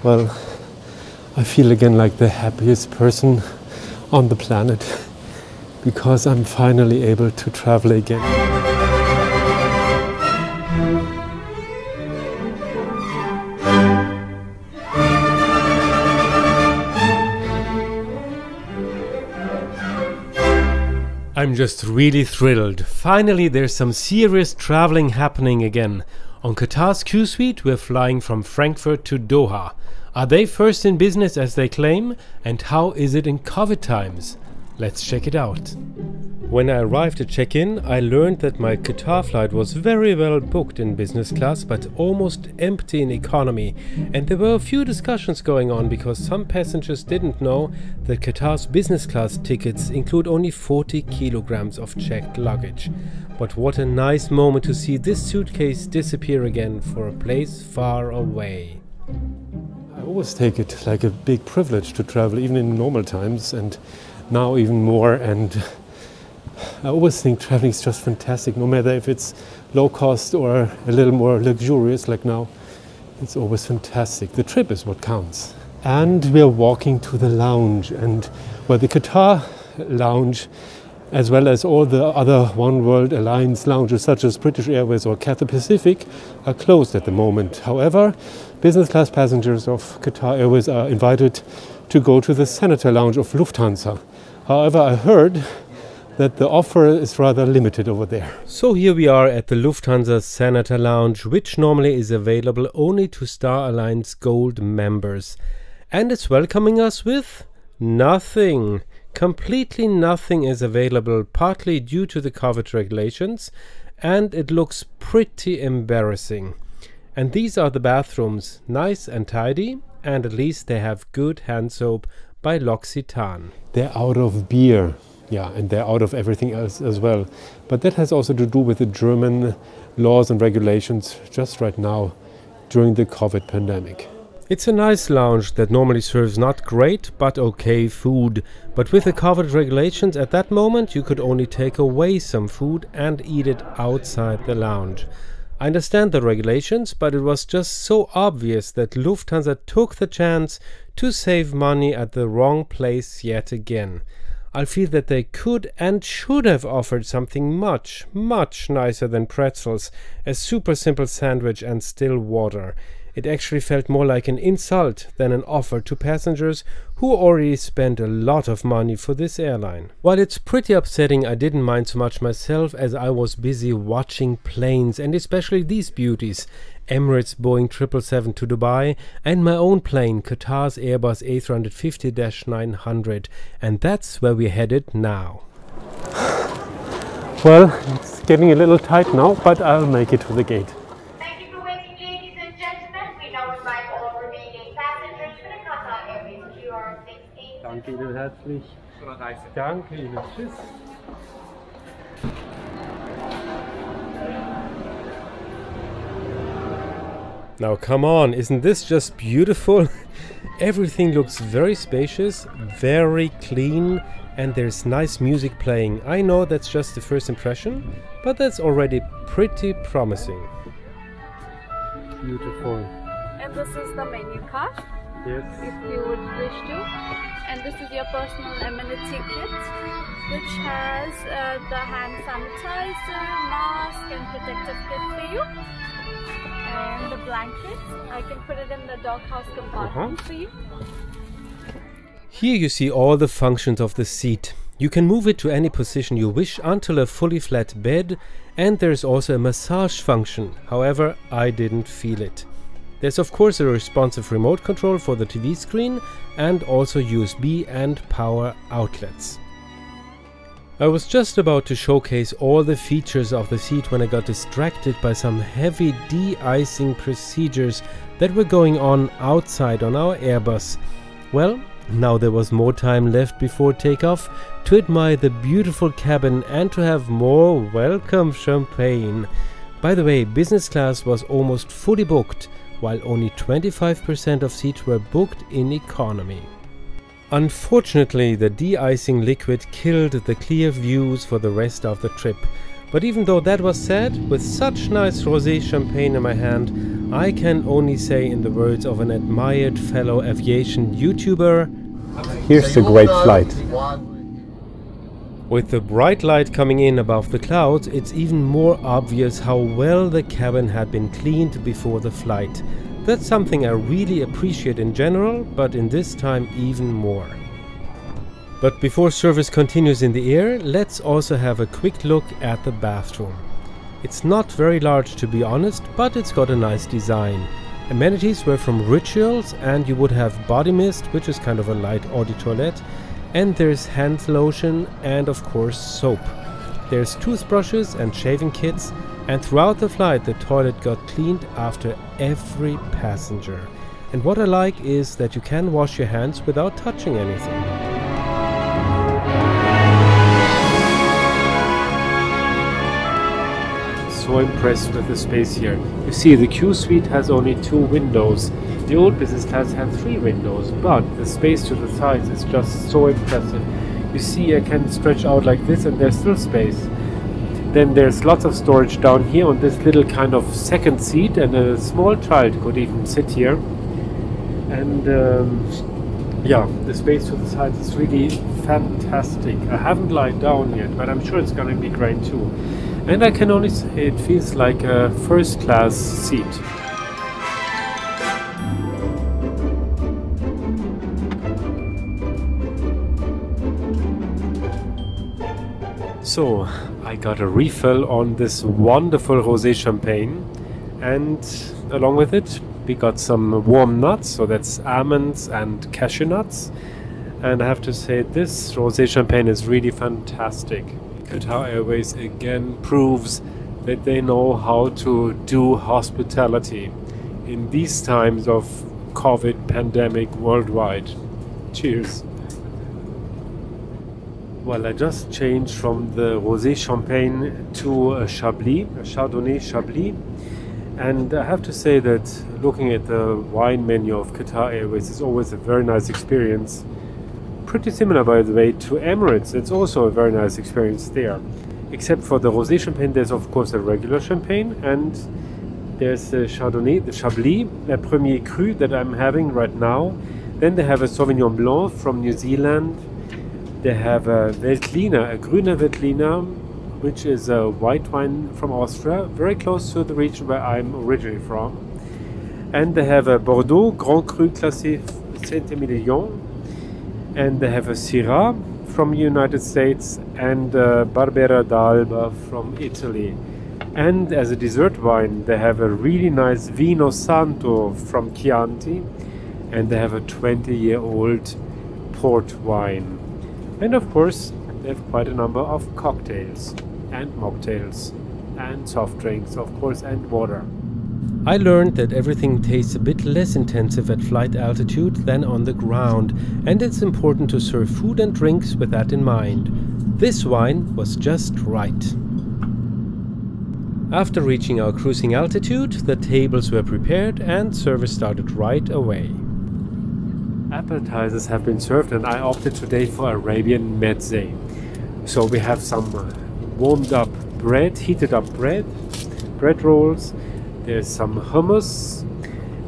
Well, I feel again like the happiest person on the planet because I'm finally able to travel again. I'm just really thrilled. Finally, there's some serious traveling happening again. On Qatar's QSuite, we're flying from Frankfurt to Doha. Are they first in business as they claim? And how is it in COVID times? Let's check it out. When I arrived at check-in, I learned that my Qatar flight was very well booked in business class, but almost empty in economy. And there were a few discussions going on because some passengers didn't know that Qatar's business class tickets include only 40 kilograms of checked luggage. But what a nice moment to see this suitcase disappear again for a place far away. I always take it like a big privilege to travel, even in normal times, and now even more. And I always think traveling is just fantastic, no matter if it's low cost or a little more luxurious like now. It's always fantastic. The trip is what counts. And we are walking to the lounge, and well, the Qatar lounge, as well as all the other One World Alliance lounges such as British Airways or Cathay Pacific, are closed at the moment. However, business class passengers of Qatar Airways are invited to go to the Senator Lounge of Lufthansa. However, I heard that the offer is rather limited over there. So here we are at the Lufthansa Senator Lounge, which normally is available only to Star Alliance Gold members. And it's welcoming us with nothing. Completely nothing is available, partly due to the COVID regulations, and it looks pretty embarrassing. And these are the bathrooms, nice and tidy, and at least they have good hand soap by L'Occitane. They're out of beer. Yeah, and they're out of everything else as well. But that has also to do with the German laws and regulations just right now during the COVID pandemic. It's a nice lounge that normally serves not great but okay food. But with the COVID regulations at that moment, you could only take away some food and eat it outside the lounge. I understand the regulations, but it was just so obvious that Lufthansa took the chance to save money at the wrong place yet again. I feel that they could and should have offered something much, much nicer than pretzels, a super simple sandwich and still water. It actually felt more like an insult than an offer to passengers who already spent a lot of money for this airline. While it's pretty upsetting, I didn't mind so much myself as I was busy watching planes, and especially these beauties. Emirates Boeing 777 to Dubai, and my own plane, Qatar's Airbus A350-900, and that's where we're headed now. Well, it's getting a little tight now, but I'll make it to the gate. Thank you for waiting, ladies and gentlemen. We now invite all remaining passengers for the Qatar Airways QR68. Danke Ihnen herzlich. Danke Ihnen. Tschüss. Now come on, isn't this just beautiful? Everything looks very spacious, very clean, and there's nice music playing. I know that's just the first impression, but that's already pretty promising. Beautiful. And this is the menu card. Yes. If you would wish to. And this is your personal amenity kit, which has the hand sanitizer, mask and protective kit for you. And the blankets, I can put it in the doghouse compartment for you. Here you see all the functions of the seat. You can move it to any position you wish until a fully flat bed, and there's also a massage function. However, I didn't feel it. There's of course a responsive remote control for the TV screen and also USB and power outlets. I was just about to showcase all the features of the seat when I got distracted by some heavy de-icing procedures that were going on outside on our Airbus. Well, now there was more time left before takeoff to admire the beautiful cabin and to have more welcome champagne. By the way, business class was almost fully booked, while only 25% of seats were booked in economy. Unfortunately, the de-icing liquid killed the clear views for the rest of the trip. But even though that was sad, with such nice rosé champagne in my hand, I can only say, in the words of an admired fellow aviation YouTuber, here's a great flight. With the bright light coming in above the clouds, it's even more obvious how well the cabin had been cleaned before the flight. That's something I really appreciate in general, but in this time even more. But before service continues in the air, let's also have a quick look at the bathroom. It's not very large, to be honest, but it's got a nice design. Amenities were from Rituals, and you would have body mist, which is kind of a light eau de toilette, and there's hand lotion and of course soap. There's toothbrushes and shaving kits, and throughout the flight the toilet got cleaned after every passenger. And what I like is that you can wash your hands without touching anything. So impressed with the space here. You see, the QSuite has only 2 windows. The old business class had 3 windows, but the space to the sides is just so impressive. You see, I can stretch out like this and there's still space. Then there's lots of storage down here on this little kind of second seat, and a small child could even sit here. And yeah, the space to the sides is really fantastic. I haven't lied down yet, but I'm sure it's going to be great too. And I can only say it feels like a first class seat. So I got a refill on this wonderful rosé champagne, and along with it we got some warm nuts, so that's almonds and cashew nuts. And I have to say, this rosé champagne is really fantastic. Qatar Airways again proves that they know how to do hospitality in these times of COVID pandemic worldwide. Cheers. Well, I just changed from the rosé champagne to a Chablis, a Chardonnay Chablis. And I have to say that looking at the wine menu of Qatar Airways is always a very nice experience. Pretty similar, by the way, to Emirates. It's also a very nice experience there. Except for the rosé champagne, there's of course a regular champagne, and there's the Chardonnay, the Chablis, the Premier Cru that I'm having right now. Then they have a Sauvignon Blanc from New Zealand. They have a Veltliner, a Grüner Veltliner, which is a white wine from Austria, very close to the region where I'm originally from. And they have a Bordeaux Grand Cru Classé Saint-Emilion. And they have a Syrah from the United States, and Barbera d'Alba from Italy. And as a dessert wine, they have a really nice Vino Santo from Chianti, and they have a 20-year-old port wine. And of course, they have quite a number of cocktails and mocktails and soft drinks, of course, and water. I learned that everything tastes a bit less intensive at flight altitude than on the ground, and it's important to serve food and drinks with that in mind. This wine was just right. After reaching our cruising altitude, the tables were prepared and service started right away. Appetizers have been served, and I opted today for Arabian Mezze. So we have some warmed up bread, heated up bread rolls. There's some hummus,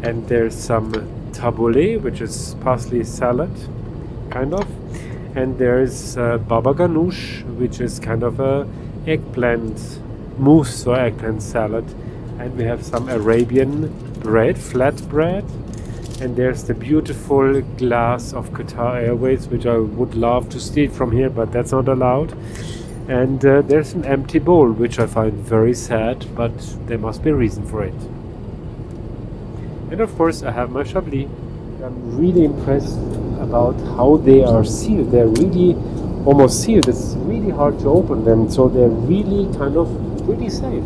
and there's some tabbouleh, which is parsley salad, kind of. And there's baba ganoush, which is kind of a eggplant mousse or eggplant salad. And we have some Arabian bread, flat bread. And there's the beautiful glass of Qatar Airways, which I would love to steal from here, but that's not allowed. And there's an empty bowl, which I find very sad, but there must be a reason for it. And of course, I have my Chablis. I'm really impressed about how they are sealed. They're really almost sealed. It's really hard to open them, so they're really kind of pretty safe.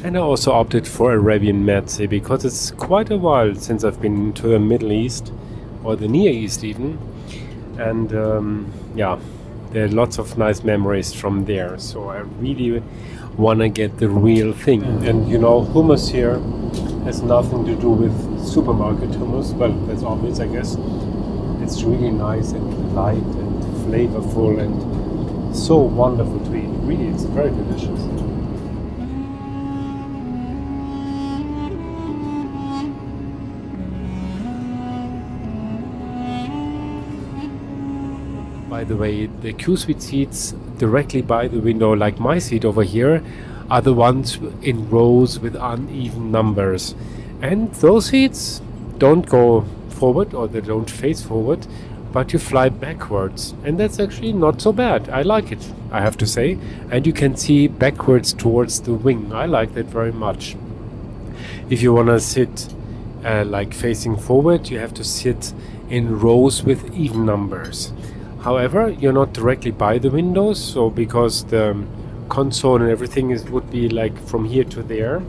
And I also opted for Arabian Mezze because it's quite a while since I've been to the Middle East, or the Near East even. And yeah, there are lots of nice memories from there. So I really want to get the real thing. And you know, hummus here has nothing to do with supermarket hummus. Well, that's obvious, I guess. It's really nice and light and flavorful and so wonderful to eat. Really, it's very delicious. By the way, the QSuite seats directly by the window, like my seat over here, are the ones in rows with uneven numbers. And those seats don't go forward, or they don't face forward, but you fly backwards. And that's actually not so bad. I like it, I have to say. And you can see backwards towards the wing. I like that very much. If you want to sit like facing forward, you have to sit in rows with even numbers. However, you're not directly by the windows, so because the console and everything would be like from here to there.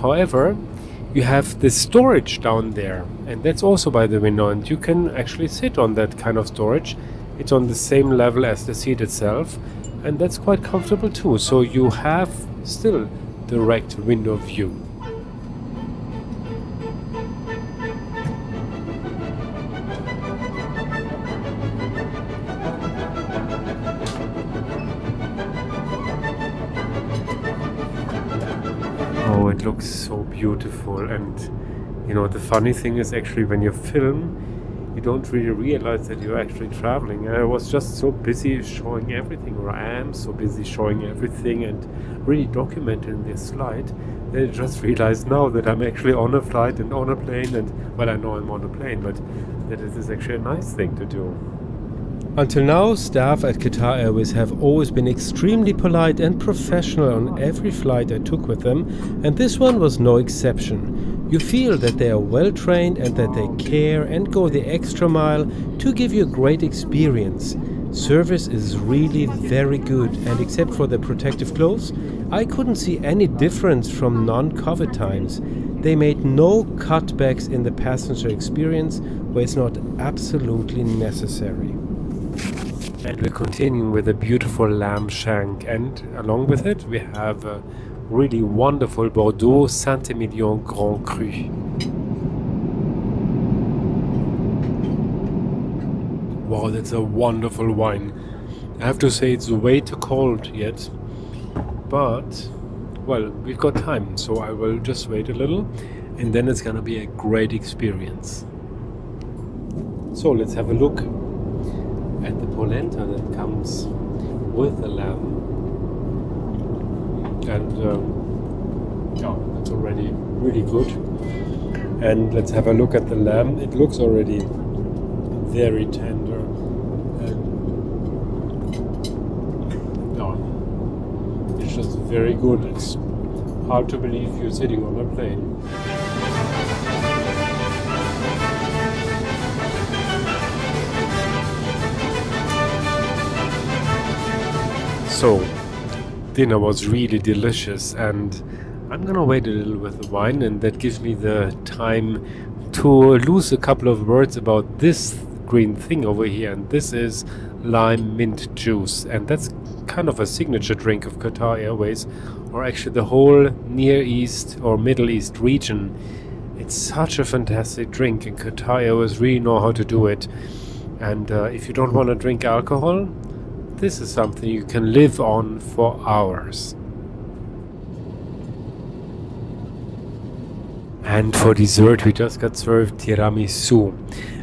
However, you have the storage down there, and that's also by the window, and you can actually sit on that kind of storage. It's on the same level as the seat itself, and that's quite comfortable too. So you have still direct window view. Oh, it looks so beautiful. And you know, the funny thing is, actually when you film, you don't really realize that you're actually traveling. I was just so busy showing everything, or I am so busy showing everything and really documenting this flight, that I just realized now that I'm actually on a flight and on a plane. And well, I know I'm on a plane, but that this is actually a nice thing to do. Until now, staff at Qatar Airways have always been extremely polite and professional on every flight I took with them, and this one was no exception. You feel that they are well trained and that they care and go the extra mile to give you a great experience. Service is really very good, and except for the protective clothes, I couldn't see any difference from non-COVID times. They made no cutbacks in the passenger experience where it's not absolutely necessary. And we're continuing with a beautiful lamb shank, and along with it we have a really wonderful Bordeaux Grand Cru. Wow, that's a wonderful wine. I have to say it's way too cold yet, but well, we've got time, so I will just wait a little, and then it's gonna be a great experience. So let's have a look at the polenta that comes with the lamb. And yeah, it's already really good. And let's have a look at the lamb. It looks already very tender. And yeah, it's just very good. It's hard to believe you're sitting on a plane. So, dinner was really delicious, and I'm gonna wait a little with the wine, and that gives me the time to lose a couple of words about this green thing over here. And this is lime mint juice, and that's kind of a signature drink of Qatar Airways, or actually the whole Near East or Middle East region. It's such a fantastic drink, and Qatar Airways really know how to do it. And if you don't want to drink alcohol, this is something you can live on for hours. And for dessert we just got served tiramisu.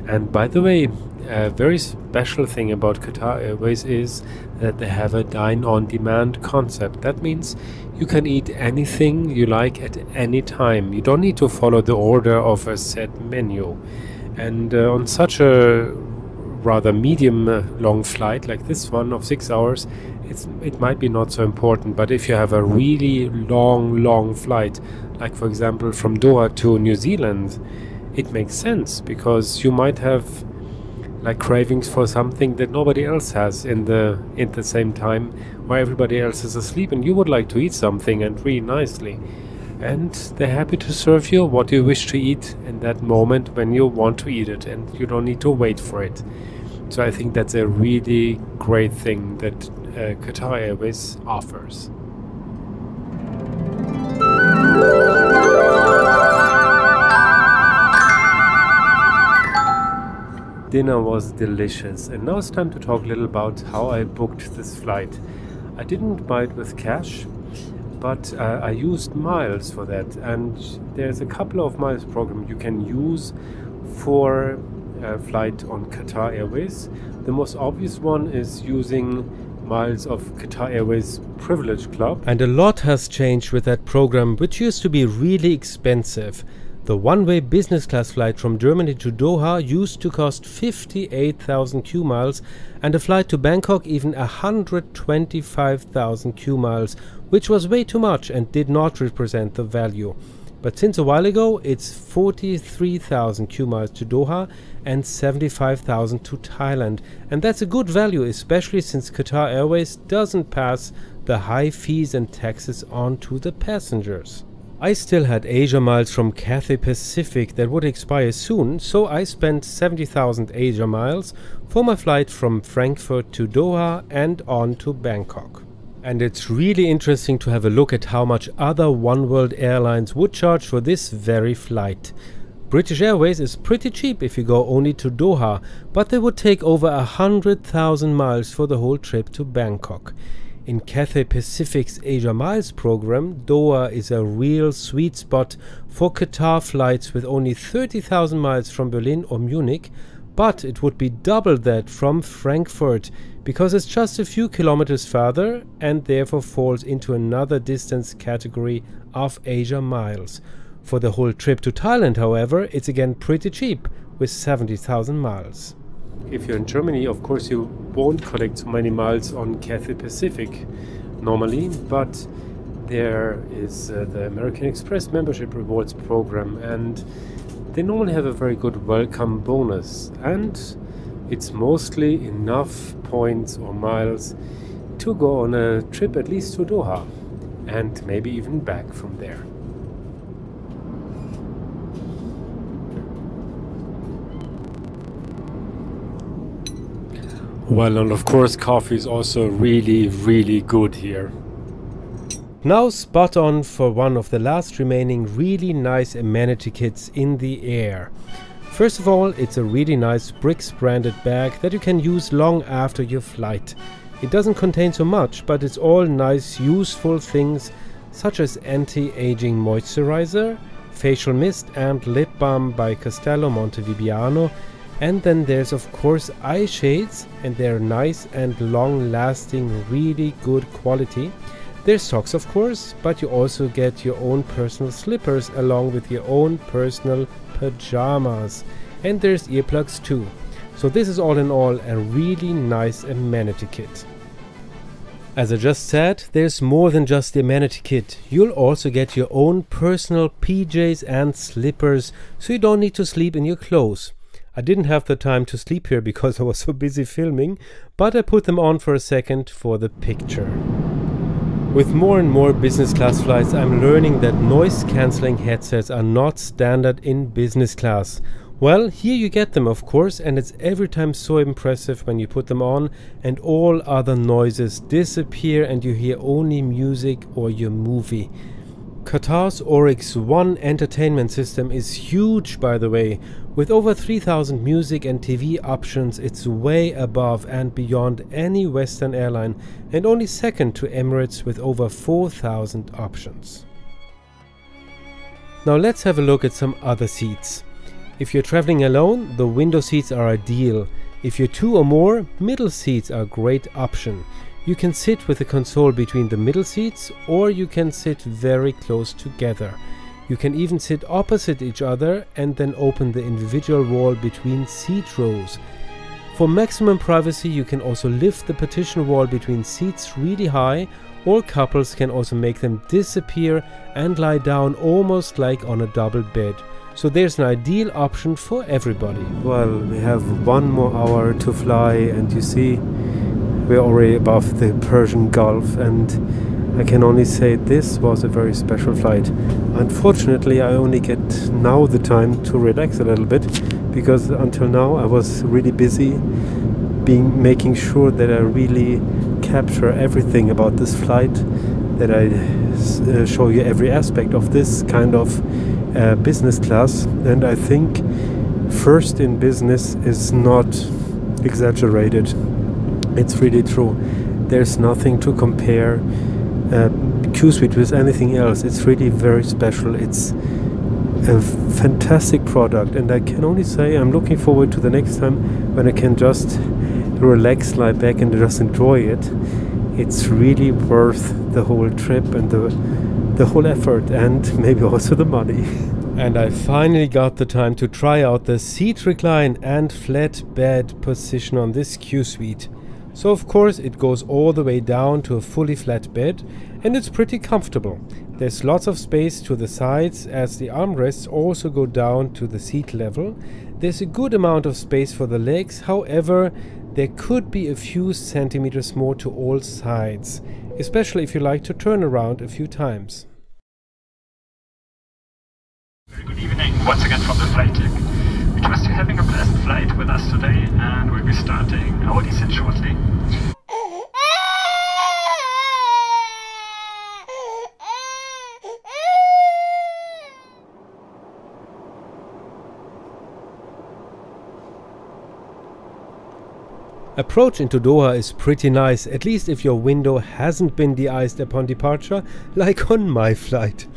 And by the way, a very special thing about Qatar Airways is that they have a dine-on-demand concept. That means you can eat anything you like at any time. You don't need to follow the order of a set menu. And on such a rather medium long flight like this one of 6 hours, it might be not so important. But if you have a really long flight, like for example from Doha to New Zealand, it makes sense, because you might have like cravings for something that nobody else has in the same time, where everybody else is asleep, and you would like to eat something, and really nicely, and they're happy to serve you what you wish to eat in that moment when you want to eat it, and you don't need to wait for it. So I think that's a really great thing that Qatar Airways offers. dinner was delicious, and now it's time to talk a little about how I booked this flight. I didn't buy it with cash, but I used miles for that, and there's a couple of miles program you can use for a flight on Qatar Airways. The most obvious one is using miles of Qatar Airways Privilege Club, and a lot has changed with that program, which used to be really expensive. The one-way business class flight from Germany to Doha used to cost 58,000 Q miles, and a flight to Bangkok even 125,000 Q miles, which was way too much and did not represent the value. But since a while ago, it's 43,000 Q miles to Doha and 75,000 to Thailand. And that's a good value, especially since Qatar Airways doesn't pass the high fees and taxes on to the passengers. I still had AsiaMiles from Cathay Pacific that would expire soon, so I spent 70,000 AsiaMiles for my flight from Frankfurt to Doha and on to Bangkok. And it's really interesting to have a look at how much other oneworld airlines would charge for this very flight. British Airways is pretty cheap if you go only to Doha, but they would take over 100,000 miles for the whole trip to Bangkok. In Cathay Pacific's AsiaMiles program, Doha is a real sweet spot for Qatar flights with only 30,000 miles from Berlin or Munich, but it would be double that from Frankfurt, because it's just a few kilometers further and therefore falls into another distance category of AsiaMiles. For the whole trip to Thailand, however, it's again pretty cheap with 70,000 miles. If you're in Germany, of course you won't collect so many miles on Cathay Pacific normally, but there is the American Express membership rewards program, and they normally have a very good welcome bonus, and it's mostly enough points or miles to go on a trip at least to Doha and maybe even back from there. Well, and of course coffee is also really good here. Now spot on for one of the last remaining really nice amenity kits in the air. First of all, it's a really nice BRICS branded bag that you can use long after your flight. It doesn't contain so much, but it's all nice useful things such as anti-aging moisturizer, facial mist and lip balm by Castello Montevibiano. And then there's of course eye shades, and they're nice and long lasting, really good quality. There's socks of course, but you also get your own personal slippers along with your own personal pajamas. And there's earplugs too. So this is all in all a really nice amenity kit. As I just said, there's more than just the amenity kit. You'll also get your own personal PJs and slippers, so you don't need to sleep in your clothes. I didn't have the time to sleep here because I was so busy filming, but I put them on for a second for the picture. With more and more business class flights, I'm learning that noise cancelling headsets are not standard in business class. Well, here you get them of course, and it's every time so impressive when you put them on and all other noises disappear and you hear only music or your movie. Qatar's Oryx One entertainment system is huge, by the way. With over 3,000 music and TV options, it's way above and beyond any Western airline, and only second to Emirates with over 4,000 options. Now let's have a look at some other seats. If you're traveling alone, the window seats are ideal. If you're two or more, middle seats are a great option. You can sit with the console between the middle seats, or you can sit very close together. You can even sit opposite each other and then open the individual wall between seat rows. For maximum privacy, you can also lift the partition wall between seats really high, or couples can also make them disappear and lie down almost like on a double bed. So there's an ideal option for everybody. Well, we have one more hour to fly, and you see we're already above the Persian Gulf, and I can only say this was a very special flight. Unfortunately, I only get now the time to relax a little bit, because until now I was really busy making sure that I really capture everything about this flight, that I show you every aspect of this kind of business class. And I think first in business is not exaggerated. It's really true. There's nothing to compare QSuite with anything else. It's really very special. It's a fantastic product, and I can only say I'm looking forward to the next time when I can just relax, lie back and just enjoy it. It's really worth the whole trip and the whole effort, and maybe also the money. And I finally got the time to try out the seat recline and flat bed position on this QSuite. So of course it goes all the way down to a fully flat bed, and it's pretty comfortable. There's lots of space to the sides, as the armrests also go down to the seat level. There's a good amount of space for the legs, however there could be a few centimeters more to all sides, especially if you like to turn around a few times. Very good evening once again from the flight deck. We trust you're having a pleasant flight with us today, and we'll be starting our descent shortly. Approach into Doha is pretty nice, at least if your window hasn't been de-iced upon departure, like on my flight.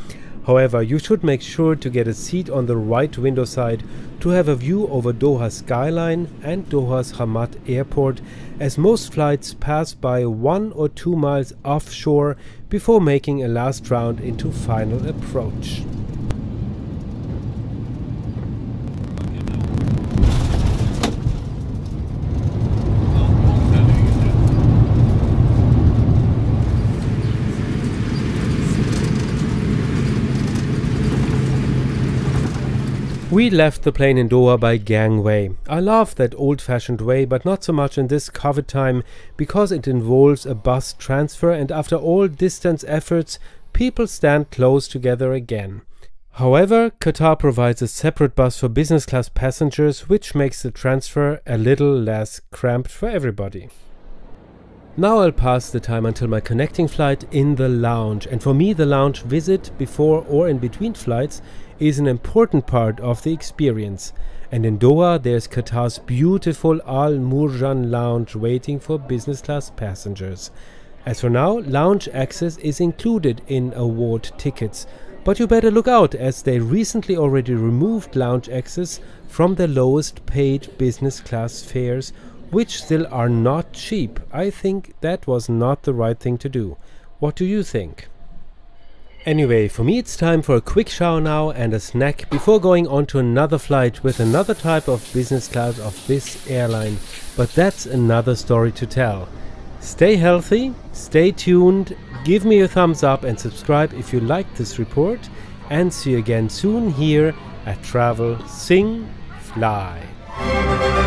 However, you should make sure to get a seat on the right window side to have a view over Doha's skyline and Doha's Hamad airport, as most flights pass by 1 or 2 miles offshore before making a last round into final approach. We left the plane in Doha by gangway. I love that old-fashioned way, but not so much in this COVID time, because it involves a bus transfer, and after all distance efforts, people stand close together again. However, Qatar provides a separate bus for business class passengers, which makes the transfer a little less cramped for everybody. Now I'll pass the time until my connecting flight in the lounge, and for me the lounge visit before or in between flights is an important part of the experience. And in Doha there's Qatar's beautiful Al Mourjan Lounge waiting for business class passengers. As for now, lounge access is included in award tickets, but you better look out, as they recently already removed lounge access from the lowest paid business class fares, which still are not cheap. I think that was not the right thing to do. What do you think? Anyway, for me it's time for a quick shower now and a snack before going on to another flight with another type of business class of this airline. But that's another story to tell. Stay healthy, stay tuned, give me a thumbs up and subscribe if you liked this report, and see you again soon here at Travel, Sing, Fly.